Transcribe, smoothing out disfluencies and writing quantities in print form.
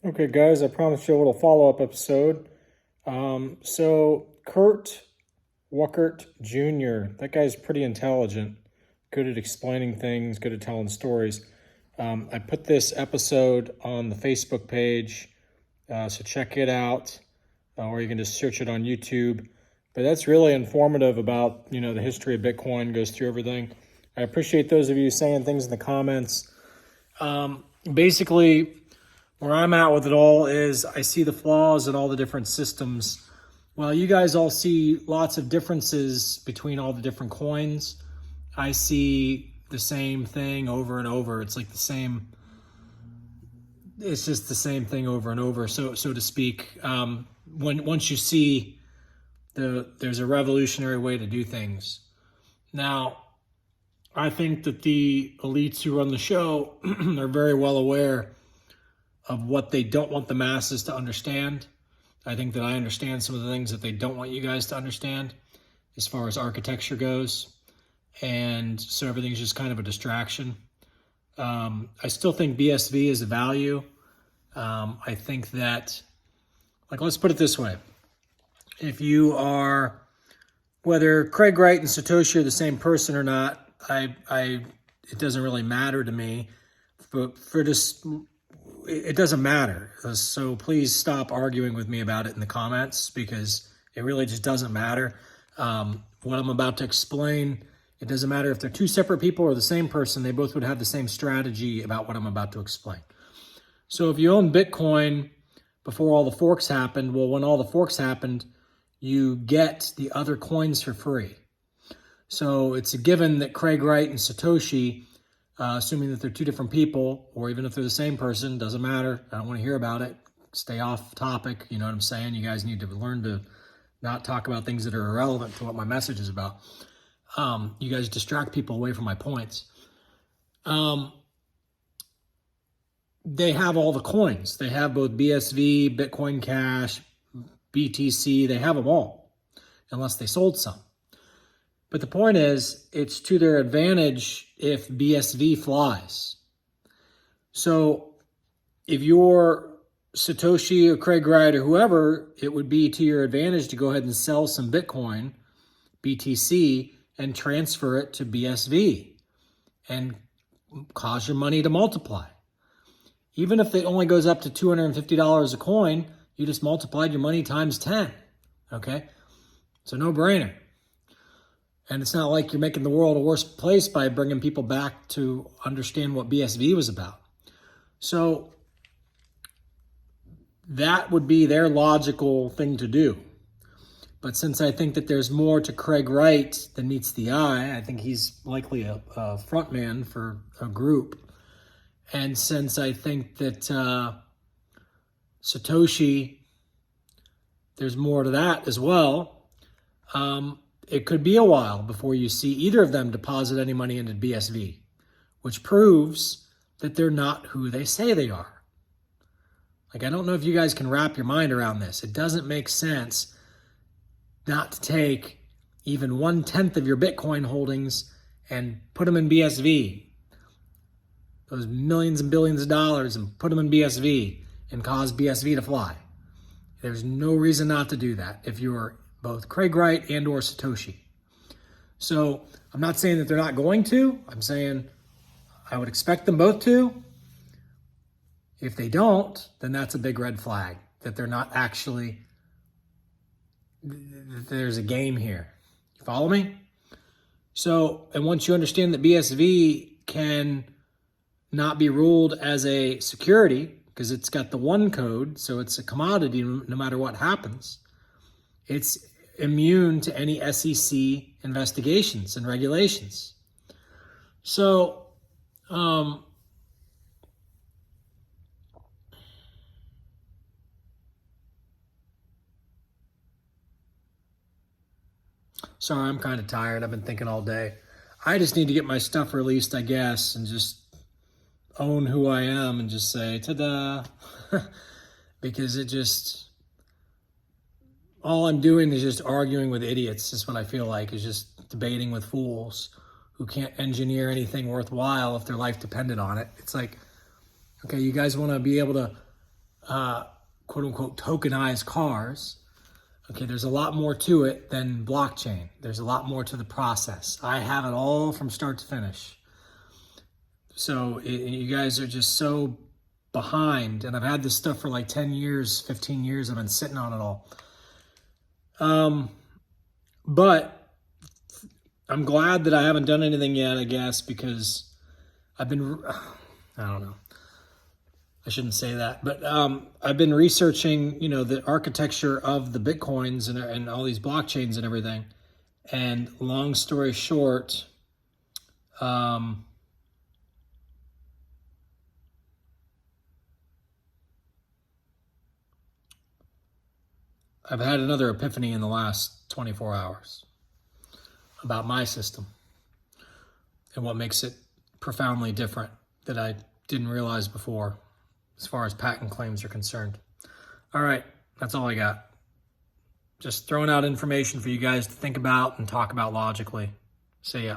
Okay, guys, I promised you a little follow-up episode. So Kurt Wuckert Jr., that guy's pretty intelligent, good at explaining things, good at telling stories. I put this episode on the Facebook page, so check it out, or you can just search it on YouTube. But that's really informative about, the history of Bitcoin, goes through everything. I appreciate those of you saying things in the comments. Basically, where I'm at with it all is I see the flaws in all the different systems. Well, you guys all see lots of differences between all the different coins. I see the same thing over and over. It's like it's just the same thing over and over, so to speak. Once you see there's a revolutionary way to do things. Now, I think that the elites who run the show are very well aware of what they don't want the masses to understand. I think that I understand some of the things that they don't want you guys to understand as far as architecture goes. And so everything's just kind of a distraction. I still think BSV is a value. I think that, let's put it this way. If you are, whether Craig Wright and Satoshi are the same person or not, it doesn't really matter to me. But for this, it doesn't matter. So please stop arguing with me about it in the comments, because it really just doesn't matter. What I'm about to explain, it doesn't matter if they're two separate people or the same person, they both would have the same strategy about what I'm about to explain. So if you own Bitcoin before all the forks happened, well, when all the forks happened, you get the other coins for free. So it's a given that Craig Wright and Satoshi, assuming that they're two different people, or even if they're the same person, doesn't matter. I don't want to hear about it. Stay off topic. You know what I'm saying? You guys need to learn to not talk about things that are irrelevant to what my message is about. You guys distract people away from my points. They have all the coins. They have both BSV, Bitcoin Cash, BTC. They have them all, unless they sold some. But the point is, it's to their advantage if BSV flies. So if you're Satoshi or Craig Wright or whoever, it would be to your advantage to go ahead and sell some Bitcoin, BTC, and transfer it to BSV and cause your money to multiply. Even if it only goes up to $250 a coin, you just multiplied your money times 10, okay? It's a no-brainer. And it's not like you're making the world a worse place by bringing people back to understand what BSV was about. So that would be their logical thing to do. But since I think that there's more to Craig Wright than meets the eye, I think he's likely a front man for a group. And since I think that Satoshi, there's more to that as well, it could be a while before you see either of them deposit any money into BSV, which proves that they're not who they say they are. I don't know if you guys can wrap your mind around this. It doesn't make sense not to take even 1/10 of your Bitcoin holdings and put them in BSV, those millions and billions of dollars, and put them in BSV and cause BSV to fly. There's no reason not to do that if you're both Craig Wright and or Satoshi. So I'm not saying that they're not going to. I'm saying I would expect them both to. If they don't, then that's a big red flag that they're not actually, there's a game here. You follow me? So, and once you understand that BSV can not be ruled as a security because it's got the one code, so it's a commodity no matter what happens, it's immune to any SEC investigations and regulations. So, sorry, I'm kind of tired. I've been thinking all day. I just need to get my stuff released, I guess, and just own who I am and just say, ta-da, because all I'm doing is just arguing with idiots. Is what I feel like, is just debating with fools who can't engineer anything worthwhile if their life depended on it. It's like, okay, you guys want to be able to quote unquote tokenized cars. Okay, there's a lot more to it than blockchain. There's a lot more to the process. I have it all from start to finish. So you guys are just so behind, and I've had this stuff for like 10 years, 15 years. I've been sitting on it all. But I'm glad that I haven't done anything yet, I guess, because I've been, I don't know. I shouldn't say that, but I've been researching, the architecture of the Bitcoins and all these blockchains and everything. And long story short, I've had another epiphany in the last 24 hours about my system and what makes it profoundly different that I didn't realize before, as far as patent claims are concerned. All right, that's all I got. Just throwing out information for you guys to think about and talk about logically. See ya.